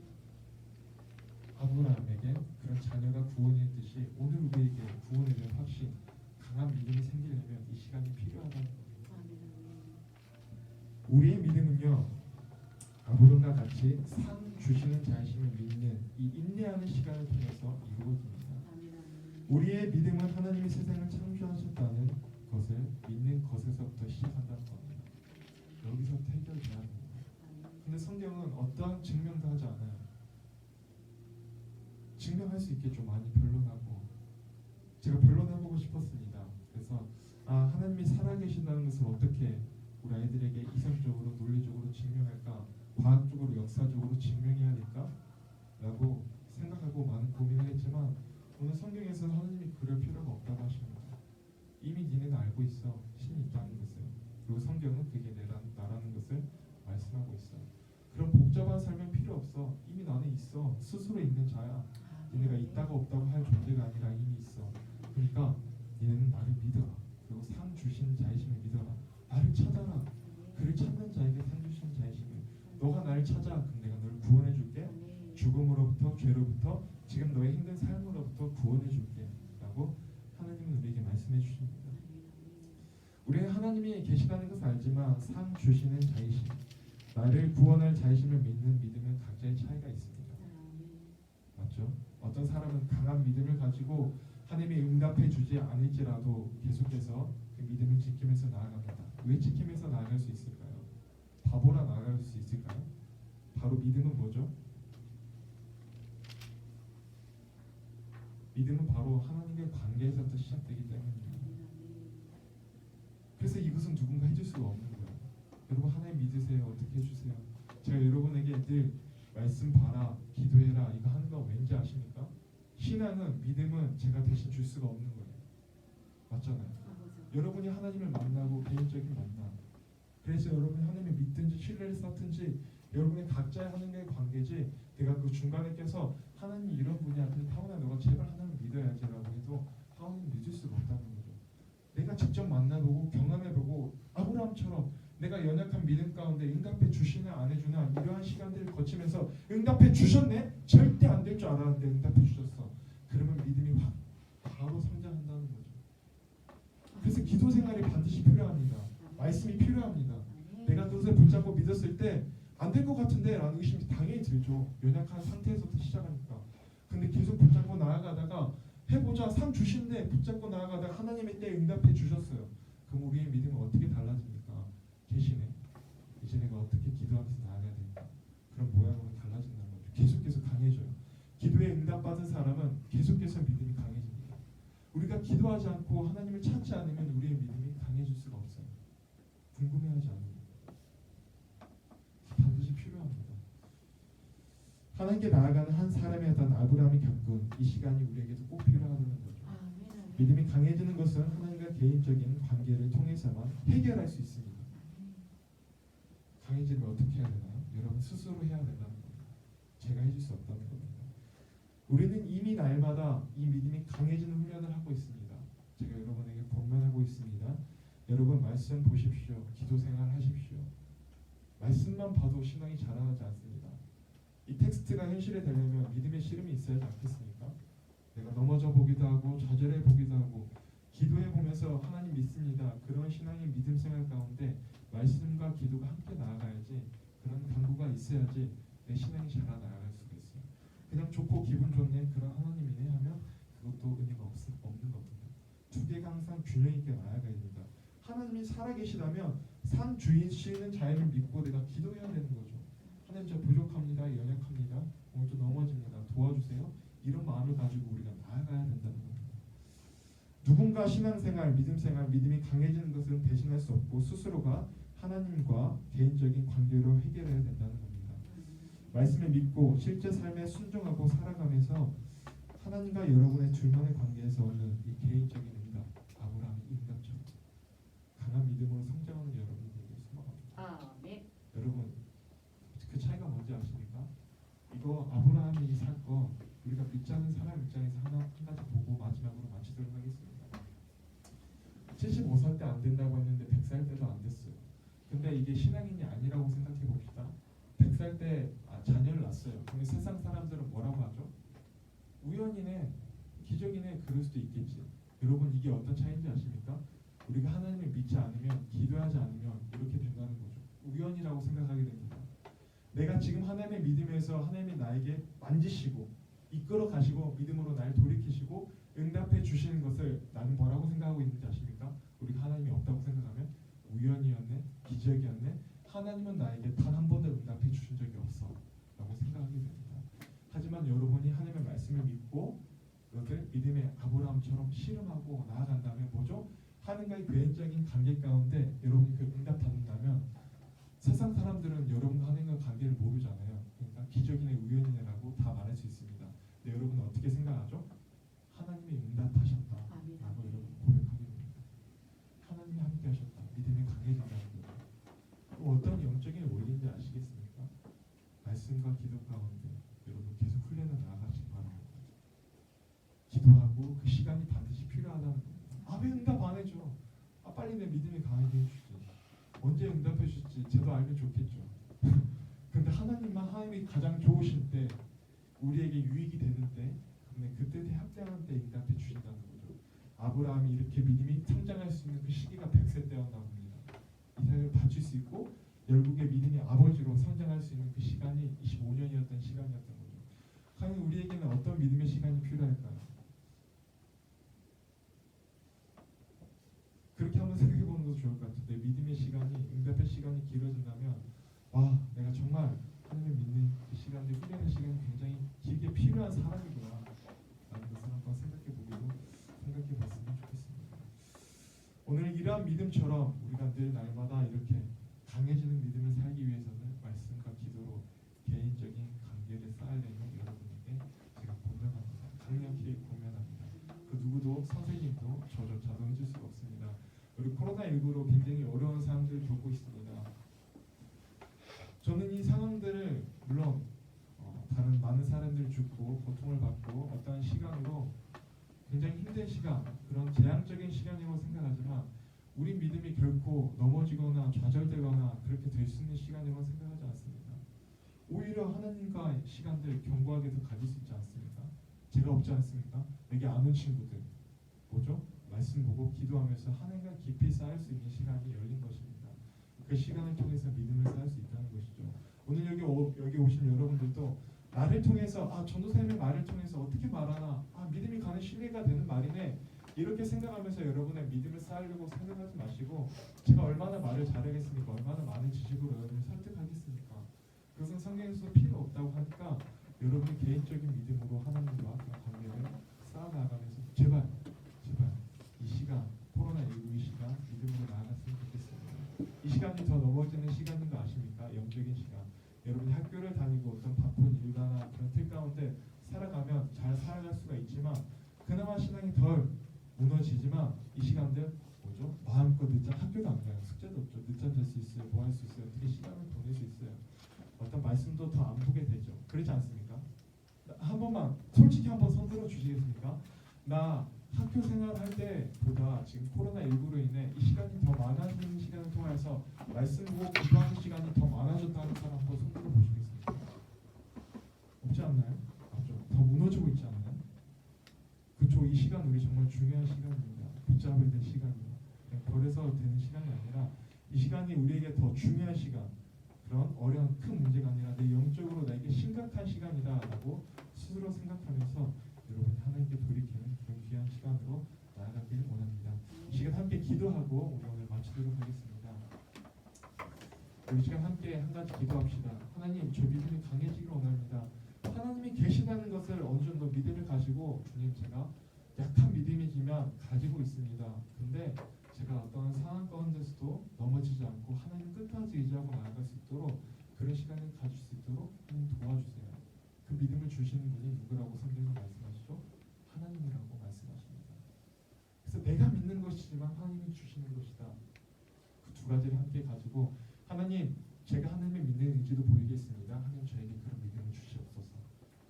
아브라함에게 그런 자녀가 구원이었듯이 오늘 우리에게 구원에 대한 확신, 강한 믿음이 생기려면 이 시간이 필요하다는 겁니다. 우리의 믿음은요, 아브라함과 같이 산 주시는 자신을 믿는 이 인내하는 시간을 통해서 이루어집니다. 우리의 믿음은 하나님이 세상을 창조하셨다는 것을 믿는 것에서부터 시작한다는 겁니다. 여기서 해결돼야 합니다. 근데 성경은 어떠한 증명도 하지 않아요. 증명할 수 있겠죠. 많이 변론하고 제가 변론해보고 싶었습니다. 그래서 하나님이 살아계신다는 것을 어떻게 우리 아이들에게 이성적으로 논리적으로 증명할까, 과학적으로 역사적으로 증명해야 할까 라고 생각하고 많은 고민을 했지만 오늘 성경에서는 하나님이 그럴 필요가 없다고 하십니다. 이미 니네는 알고 있어, 신이 있다는 것을. 그리고 성경은 그게 나라는 것을 말씀하고 있어. 그런 복잡한 삶은 필요 없어. 이미 나는 있어. 스스로 있는 자야. 니네가 있다가 없다고 할 존재가 아니라 이미 있어. 그러니까 니네는 나를 믿어라. 그리고 상 주신 자이심을 믿어라. 나를 찾아라. 그를 찾는 자에게 상 주신 자이심을. 너가 나를 찾아. 그럼 내가 너를 구원해 줄게. 죽음으로부터, 죄로부터, 지금 너의 힘든 삶으로부터 구원해 줄게 라고 하나님은 우리에게 말씀해 주십니다. 우리는 하나님이 계시다는 것을 알지만 상 주시는 자이심, 나를 구원할 자이심을 믿는 믿음은 각자의 차이가 있습니다. 맞죠? 어떤 사람은 강한 믿음을 가지고 하나님이 응답해 주지 않을지라도 계속해서 그 믿음을 지키면서 나아갑니다. 왜 지키면서 나아갈 수 있을까요? 바보라 나아갈 수 있을까요? 바로 믿음은 뭐죠? 믿음은 바로 하나님의 관계에서부터 시작되기 때문입니다. 그래서 이것은 누군가 해줄 수가 없는 거예요. 여러분 하나님 믿으세요. 어떻게 해주세요? 제가 여러분에게 늘 말씀 봐라, 기도해라 이거 하는 거 왠지 아십니까? 신앙은, 믿음은 제가 대신 줄 수가 없는 거예요. 맞잖아요. 여러분이 하나님을 만나고 개인적인 만남, 그래서 여러분이 하나님을 믿든지 신뢰를 쌓든지 여러분의 각자의 하나님과의 관계지 내가 그 중간에 껴서 하나님 이런 분이야 근데 타원아 너가 제발 하나님을 믿어야지라고 해도 하나님 믿을 수가 없다는 거죠. 내가 직접 만나보고 경험해보고 아브라함처럼 내가 연약한 믿음 가운데 응답해 주시나 안 해주나 이러한 시간들을 거치면서 응답해 주셨네? 절대 안 될 줄 알았는데 응답해 주셨어. 그러면 믿음이 확 바로 성장한다는 거죠. 그래서 기도 생활이 반드시 필요합니다. 말씀이 필요합니다. 내가 그것을 붙잡고 믿었을 때 안 될 것 같은데 라는 의심이 당연히 들죠. 연약한 상태에서부터 시작하니까. 근데 계속 붙잡고 나아가다가 해보자 상 주신데 붙잡고 나아가다가 하나님의 때에 응답해 주셨어요. 그럼 우리의 믿음은 어떻게 달라집니까? 계시네. 이제 내가 어떻게 기도하면서 나아가야 될까? 그런 모양으로 달라진다는 거죠. 계속해서 강해져요. 기도에 응답받은 사람은 계속해서 믿음이 강해집니다. 우리가 기도하지 않고 하나님을 찾지 않으면 우리의 믿음이 강해질 수가 없어요. 궁금해하지 않으면. 반드시 필요합니다. 하나님께 나아가는 한 사람이었던 아브라함이 겪은 이 시간이 우리에게도 꼭 필요하다는 거죠. 믿음이 강해지는 것은 하나님과 개인적인 관계를 통해서만 해결할 수 있습니다. 강해지면 어떻게 해야 되나요? 여러분 스스로 해야 된다는 겁니다. 제가 해줄 수 없다는 겁니다. 우리는 이미 날마다 이 믿음이 강해지는 훈련을 하고 있습니다. 제가 여러분에게 권면하고 있습니다. 여러분 말씀 보십시오. 기도 생활 하십시오. 말씀만 봐도 신앙이 자라나지 않습니다. 이 텍스트가 현실이 되려면 믿음의 씨름이 있어야 하지 않겠습니까? 내가 넘어져 보기도 하고 좌절해 보기도 하고 기도해 보면서 하나님 믿습니다. 그런 신앙의 믿음 생활 가운데 말씀과 기도가 함께 나아가야지, 그런 강구가 있어야지 내 신앙이 자라나갈 수가 있어요. 그냥 좋고 기분 좋네 그런 하나님이네 하면 그것도 의미가 없는 겁니다. 두 개가 항상 균형 있게 나아가야 됩니다. 하나님이 살아계시다면 상 주시는 자를 믿고 내가 기도해야 되는 거죠. 하나님 저 부족합니다. 연약합니다. 오늘도 넘어집니다. 도와주세요. 이런 마음을 가지고 우리가 나아가야 된다는 겁니다. 누군가 신앙생활, 믿음생활, 믿음이 강해지는 것은 대신할 수 없고 스스로가 하나님과 개인적인 관계로 해결해야 된다는 겁니다. 말씀을 믿고 실제 삶에 순종하고 살아가면서 하나님과 여러분의 둘만의 관계에서 얻는 이 개인적인 응답, 아브라함의 응답처럼 강한 믿음으로 성장하는 여러분들에게 소망합니다. 여러분 그 차이가 뭔지 아십니까? 이거 아브라함이 이 사건 우리가 믿지 않는 사람 입장에서 한 가지 보고 마지막으로 마치도록 하겠습니다. 75살 때 안 된다고 했는데 100살 때도 안 됐어요. 근데 이게 신앙인이 아니라고 생각해 봅시다. 100살 때 자녀를 낳았어요. 그럼 세상 사람들은 뭐라고 하죠? 우연이네, 기적이네 그럴 수도 있겠지. 여러분 이게 어떤 차이인지 아십니까? 우리가 하나님을 믿지 않으면, 기도하지 않으면 이렇게 된다는 거죠. 우연이라고 생각하게 됩니다. 내가 지금 하나님의 믿음에서 하나님이 나에게 만지시고 이끌어 가시고 믿음으로 나를 돌이키시고 응답해 주시는 것을 나는 뭐라고 생각하고 있는지 아십니까? 우리가 하나님이 없다고 생각하면 우연이었네, 기적이었네, 하나님은 나에게 단 한 번도 응답해 주신 적이 없어 라고 생각하게 됩니다. 하지만 여러분이 하나님의 말씀을 믿고 그것을 믿음의 아브라함처럼 실험하고 나아간다면 뭐죠? 하나님과의 개인적인 관계 가운데 여러분이 그 응답 받는다면 세상 사람들은 여러분과 하나님과 관계를 모르잖아요. 그러니까 기적이네 우연이네라고 다 말할 수 있습니다. 근데 여러분은 어떻게 생각하죠? 하나님이 응답하셨다 라고 여러분 고백하게 됩니다. 하나님이 함께 하셨다. 믿음이 강해진다는 거죠. 어떤 영적인 원리인지 아시겠습니까? 말씀과 기도 가운데 여러분 계속 훈련을 나아가시기 바랍니다. 기도하고 그 시간이 반드시 필요하다는 겁니다. 왜 응답 안 해줘? 빨리 내 믿음이 강하게 해주지. 언제 응답해 주실지 저도 알면 좋겠죠. 근데 하나님이 가장 좋으실 때 우리에게 유익이 되는데 그때 합당한 때 응답해 주신다는 거죠. 아브라함이 이렇게 믿음이 성장할 수 있는 그 시기가 100세 때였나 봅니다. 이삭을 바칠 수 있고 결국에 믿음이 아버지로 성장할 수 있는 그 시간이 25년이었던 시간이었던 거죠. 과연 우리에게는 어떤 믿음의 시간이 필요할까요? 그렇게 한번 생각해 보는 것도 좋을 것 같은데 믿음의 시간이 응답의 시간이 길어진다면 내가 정말 하나님을 믿는 그 시간들 훈련의 시간이 굉장히 길게 필요한 사람이구나 라는 것을 한번 생각해 봤으면 좋겠습니다. 오늘 이러한 믿음처럼 우리가 늘 날마다 이렇게 강해지는 믿음을 살기 위해서는 말씀과 기도로 개인적인 관계를 쌓아야 되는 여러분에게 제가 권면합니다. 강력히 권면합니다. 그 누구도 선생님도 저조차도 해줄 수가 없습니다. 우리 코로나19로 굉장히 어려운 상황들을 겪고 있습니다. 저는 이 상황들을 물론 다른 많은 사람들이 죽고 고통을 받고 어떠한 시간으로 굉장히 힘든 시간, 그런 재앙적인 시간이라고 생각하지만 우리 믿음이 결코 넘어지거나 좌절되거나 그렇게 될 수 있는 시간이라고 생각하지 않습니다. 오히려 하나님과 시간들 견고하게 더 가질 수 있지 않습니까? 제가 없지 않습니까? 여기 안 온 친구들 뭐죠? 말씀 보고 기도하면서 하나님과 깊이 쌓을 수 있는 시간이 열린 것입니다. 그 시간을 통해서 믿음을 쌓을 수 있다는 것이죠. 오늘 여기 오신 여러분들도 나를 통해서 전도사님의 말을 통해서 어떻게 말하나 믿음이 가는 신뢰가 되는 말이네 이렇게 생각하면서 여러분의 믿음을 쌓으려고 생각하지 마시고 제가 얼마나 말을 잘하겠습니까? 얼마나 많은 지식으로 여러분을 설득하겠습니까? 그것은 성경에서 필요 없다고 하니까 여러분의 개인적인 믿음으로 하나님과 관계를 쌓아나가면서 제발 이 시간 코로나19 이 시간 믿음으로 나아갔으면 좋겠습니다. 이 시간이 더 넘어지는 시간인 거 아십니까? 영적인 시간. 여러분이 학교를 다니고 어떤 바쁜 일과나 그런 틀 가운데 살아가면 잘 살아갈 수가 있지만 그나마 신앙이 덜 무너지지만 이 시간들 뭐죠? 마음껏 늦잠 학교도 안 가요. 숙제도 없죠. 늦잠 잘 수 있어요. 뭐 할 수 있어요. 어떻게 시간을 보낼 수 있어요. 어떤 말씀도 더 안 보게 되죠. 그렇지 않습니까? 한 번만 솔직히 한번 손들어 주시겠습니까? 나 학교 생활할 때보다 지금 코로나19로 인해 이 시간이 더 많아지는 시간을 통해서 말씀 보고 기도하는 시간이 더 많아졌다는 사람 한번 손들어 보시겠습니까? 없지 않나요? 맞죠? 더 무너지고 있지 않나요? 그렇죠. 이 시간 우리 정말 중요한 시간입니다. 붙잡아야 될 시간이에요. 그냥 버려서 되는 시간이 아니라 이 시간이 우리에게 더 중요한 시간, 그런 어려운 큰 문제가 아니라 내 영적으로 나에게 심각한 시간이다라고 스스로 생각하면서 여러분이 하나님께 돌이키는 그런 귀한 시간으로 나아가기를 원합니다. 이 시간 함께 기도하고 우리 오늘 마치도록 하겠습니다. 우리 시간 함께 한 가지 기도합시다. 하나님, 저 믿음이 강해지기를 원합니다. 하나님이 계시다는 것을 어느 정도 믿음을 가지고 주님 제가 약한 믿음이지만 가지고 있습니다. 근데 제가 어떤 상황 가운데서도 넘어지지 않고 하나님 끝까지 의지하고 나아갈 수 있도록 그런 시간을 가질 수 있도록 하나님 도와주세요. 그 믿음을 주시는 분이 누구라고 성경에 말씀하시죠? 하나님이라고 말씀하십니다. 그래서 내가 믿는 것이지만 하나님이 주시는 것이다. 그 두 가지를 함께 가지고 하나님, 제가 하나님을 믿는 의지도 보이겠습니다. 하나님 저에게 그런 믿음을 주시옵소서.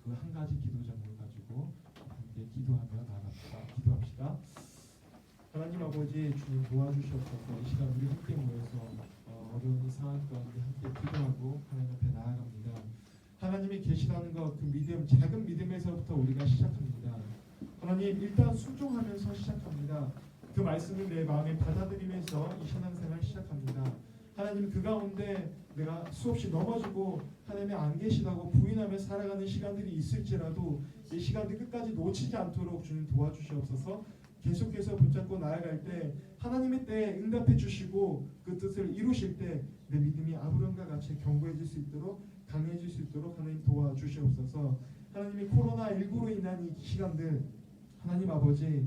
그 한 가지 기도 제목을 가지고 함께 기도하며 나갑시다. 기도합시다. 하나님 아버지, 주님 도와주시옵소서. 이 시간 우리 함께 모여서 어려운 이 상황 가운데 함께 기도하고 하나님 앞에 나아갑니다. 하나님이 계시다는 것, 그 믿음, 작은 믿음에서부터 우리가 시작합니다. 하나님, 일단 순종하면서 시작합니다. 그 말씀을 내 마음에 받아들이면서 이 신앙생활 시작합니다. 하나님, 그 가운데 내가 수없이 넘어지고 하나님이 안 계시다고 부인하며 살아가는 시간들이 있을지라도 이 시간들 끝까지 놓치지 않도록 주님 도와주시옵소서. 계속해서 붙잡고 나아갈 때 하나님의 때에 응답해 주시고 그 뜻을 이루실 때 내 믿음이 아브람과 같이 견고해질 수 있도록 강해질 수 있도록 하나님 도와주시옵소서. 하나님이 코로나19로 인한 이 시간들 하나님 아버지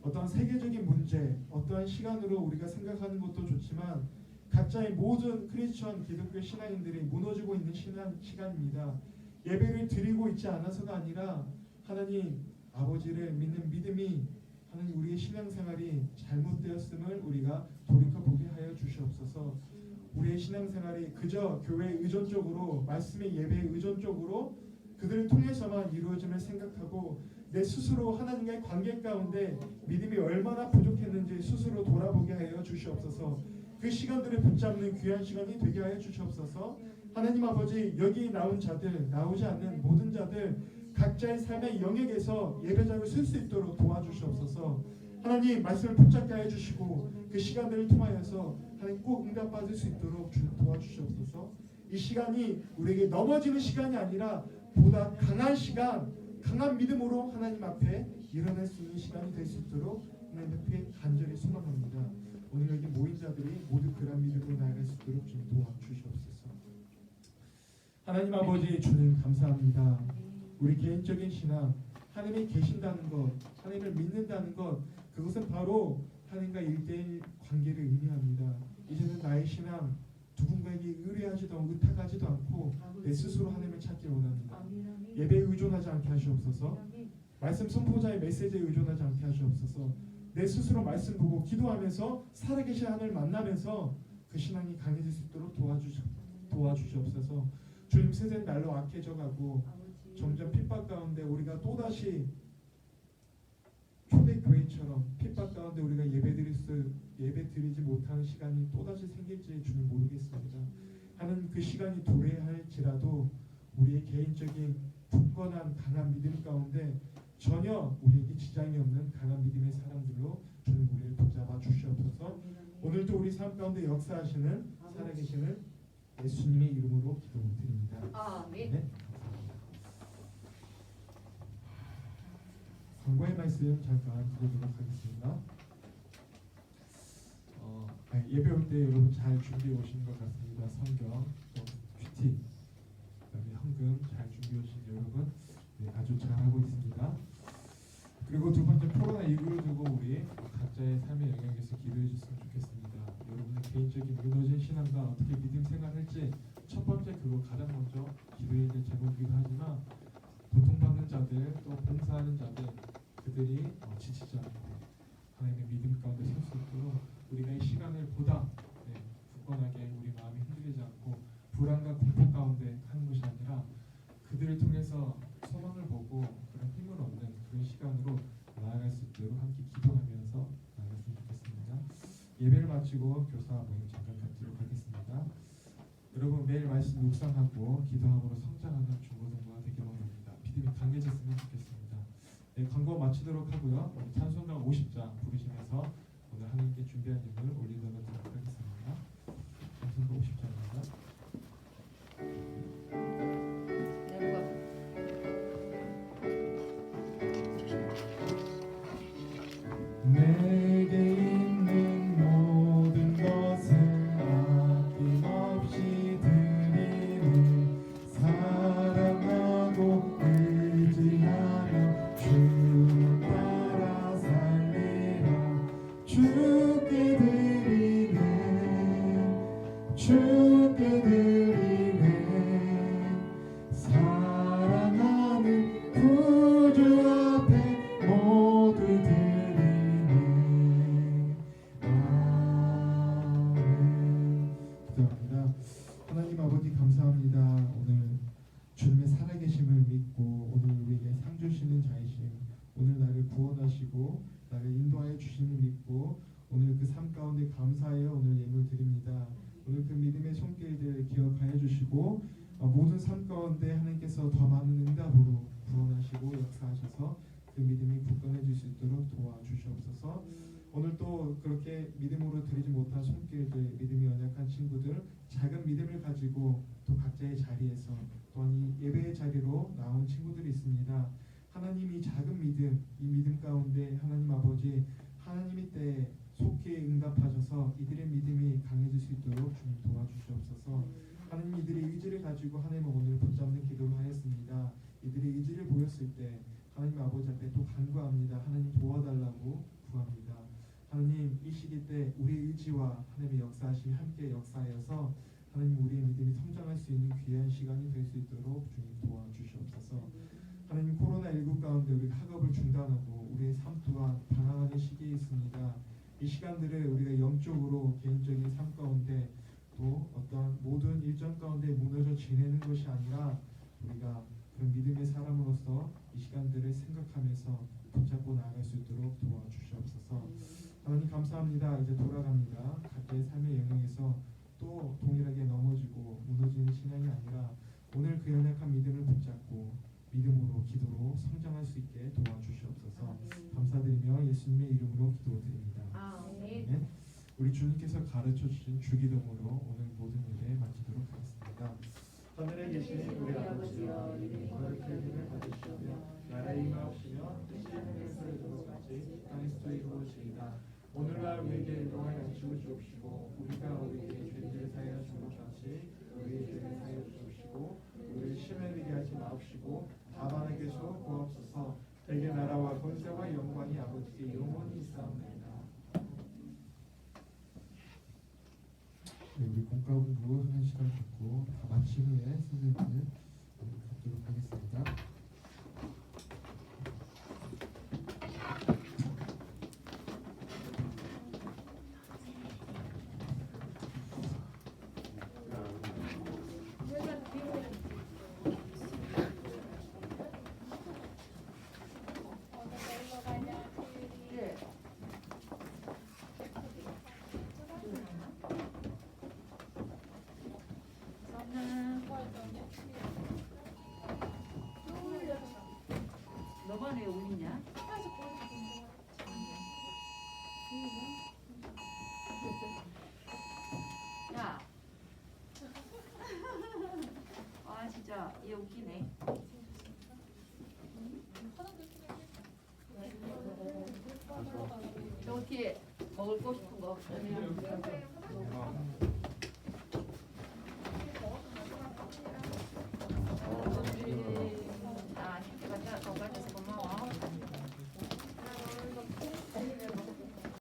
어떠한 세계적인 문제, 어떠한 시간으로 우리가 생각하는 것도 좋지만 각자의 모든 크리스천 기독교 신앙인들이 무너지고 있는 시간입니다. 예배를 드리고 있지 않아서가 아니라 하나님 아버지를 믿는 믿음이 하나님 우리의 신앙생활이 잘못되었음을 우리가 돌이켜보게 하여 주시옵소서. 우리의 신앙생활이 그저 교회에 의존적으로 말씀의 예배에 의존적으로 그들을 통해서만 이루어짐을 생각하고 내 스스로 하나님과의 관계 가운데 믿음이 얼마나 부족했는지 스스로 돌아보게 하여 주시옵소서. 그 시간들을 붙잡는 귀한 시간이 되게 하여 주시옵소서. 하나님 아버지 여기 나온 자들 나오지 않는 모든 자들 각자의 삶의 영역에서 예배자를 쓸 수 있도록 도와주시옵소서. 하나님 말씀을 붙잡게 하여 주시고 그 시간들을 통하여서 하나님 꼭 응답받을 수 있도록 도와주시옵소서. 이 시간이 우리에게 넘어지는 시간이 아니라 보다 강한 시간, 강한 믿음으로 하나님 앞에 일어날 수 있는 시간이 될 수 있도록 하나님 앞에 간절히 소망합니다. 오늘 여기 모인 자들이 모두 그런 믿음으로 나아갈 수 있도록 좀 도와주시옵소서. 하나님 아버지 주님 감사합니다. 우리 개인적인 신앙, 하나님이 계신다는 것, 하나님을 믿는다는 것, 그것은 바로 하나님과 일대일 관계를 의미합니다. 이제는 나의 신앙 누군가에게 의뢰하지도 의탁하지도 않고 내 스스로 하나님을 찾기 원합니다. 예배에 의존하지 않게 하시옵소서. 말씀 선포자의 메시지에 의존하지 않게 하시옵소서. 내 스스로 말씀 보고 기도하면서 살아계신 하나님을 만나면서 그 신앙이 강해질 수 있도록 도와주시옵소서. 주님 세상 날로 악해져가고 점점 핍박 가운데 우리가 또다시 초대교회처럼 핍박 가운데 우리가 예배 드리지 못하는 시간이 또다시 생길지 주님 모르겠습니다. 하는 그 시간이 도래할지라도 우리의 개인적인 굳건한 강한 믿음 가운데 전혀 우리에게 지장이 없는 강한 믿음의 사람들로 주님 우리를 붙잡아 주시옵소서. 오늘도 우리 삶 가운데 역사하시는 살아계시는 예수님의 이름으로 기도드립니다. 아멘. 네. 광고의 말씀 잠깐 드리도록 하겠습니다. 예배 올 때 여러분 잘 준비해 오신 것 같습니다. 성경, 또 큐티, 그다음에 헌금 잘 준비해 오신 여러분 아주 잘하고 있습니다. 그리고 두 번째 코로나19를 두고 우리 각자의 삶의 영역에서 기도해 주셨으면 좋겠습니다. 여러분의 개인적인 무너진 신앙과 어떻게 믿음 생활할지 첫 번째 그거 가장 먼저 기도해야 될 제목이기도 하지만 고통받는 자들 또 봉사하는 자들 그들이 지치지 않고 하나님의 믿음 가운데 설 수 있도록 우리가 이 시간을 보다 굳건하게 우리 마음이 흔들리지 않고 불안과 공포 가운데 하는 것이 아니라 그들을 통해서 소망을 보고 그런 힘을 얻는 그런 시간으로 나아갈 수 있도록 함께 기도하면서 나아갔으면 좋겠습니다. 예배를 마치고 교사 모임 잠깐 갖도록 하겠습니다. 여러분 매일 말씀 묵상하고 기도함으로 성장하는 중고등부가 되기를 원합니다. 믿음이 강해졌으면 좋겠습니다. 광고 마치도록 하고요. 우리 찬송가 50장 부르시면서 오늘 하나님께 준비한 예물을 올리도록 하겠습니다. 찬송가 50장입니다. 내게 있는 모든 것을 아낌없이 드리는 사랑하고 의지하며 주 따라 살리라 주께 드리네 사랑하는 구주 앞에 모두 드리네. 아멘. 기도합니다. 하나님 아버지 감사합니다. 오늘 주님의 살아계심을 믿고 오늘 우리에게 상 주시는 자이심 오늘 나를 구원하시고 나를 인도하여 주심을 믿고 오늘 그 삶 가운데 감사하여 오늘 예물 드립니다. 오늘 그 믿음의 손길들 기억하여 주시고 모든 삶 가운데 하나님께서 더 많은 응답으로 구원하시고 역사하셔서 그 믿음이 굳건해질 수 있도록 도와주시옵소서. 오늘 또 그렇게 믿음으로 드리지 못한 손길들 믿음이 연약한 친구들 작은 믿음을 가지고 또 각자의 자리에서 또한 이 예배의 자리로 나온 친구들이 있습니다. 하나님이 작은 믿음 이 믿음 가운데 하나님 아버지 하나님의 때에 속히 응답하셔서 이들의 믿음이 강해질 수 있도록 주님 도와주시옵소서. 하나님 이들의 의지를 가지고 하나님을 오늘 붙잡는 기도를 하였습니다. 이들의 의지를 보였을 때 하나님 아버지 앞에 또 간구합니다. 하나님 도와달라고 구합니다. 하나님 이 시기 때 우리의 의지와 하나님의 역사하심이 함께 역사하여서 하나님 우리의 믿음이 성장할 수 있는 귀한 시간이 될 수 있도록 주님 도와주시옵소서. 하나님 코로나19 가운데 우리가 학업을 중단하고 우리의 삶 또한 방황하는 시기에 있습니다. 이 시간들을 우리가 영적으로 개인적인 삶 가운데 또 어떤 모든 일정 가운데 무너져 지내는 것이 아니라 우리가 그런 믿음의 사람으로서 이 시간들을 생각하면서 붙잡고 나아갈 수 있도록 도와주시옵소서. 하나님 감사합니다. 이제 돌아갑니다. 각자의 삶의 영역에서 또 동일하게 넘어지고 무너지는 신앙이 아니라 오늘 그 연약한 믿음을 붙잡고 믿음으로 기도로 성장할 수 있게 도와주시옵소서. 감사드리며 예수님의 이름으로 기도드립니다. 아멘. 우리 주님께서 가르쳐 주신 주기도문으로 오늘 모든 예배 마치도록 하겠습니다. 하늘에 계신 우리 아버지여 이름이 거룩하심을 받으시오며 나라의 임하옵시며 뜻이 하늘에서 이루어지고 같이 땅에서도 이루어지이다. 오늘날 우리에게 일용할 양식을 주옵시고 우리가 우리에게 죄를 사하여 준 것 같이 우리의 죄를 사하여 주옵시고 우리를 시험에 들게 하지 마옵시고 다만 에게서 구하옵소서. 대개 나라와 권세와 영광이 아버지께 영원히 있사옵나이다. 우리 공과 공부 한 시간 듣고 다 마친 후에 선생님들 갖도록 하겠습니다. 너만 왜 울리냐? 야, 아 진짜 얘 웃기네. 저 어떻게 먹을 거 싶은 거?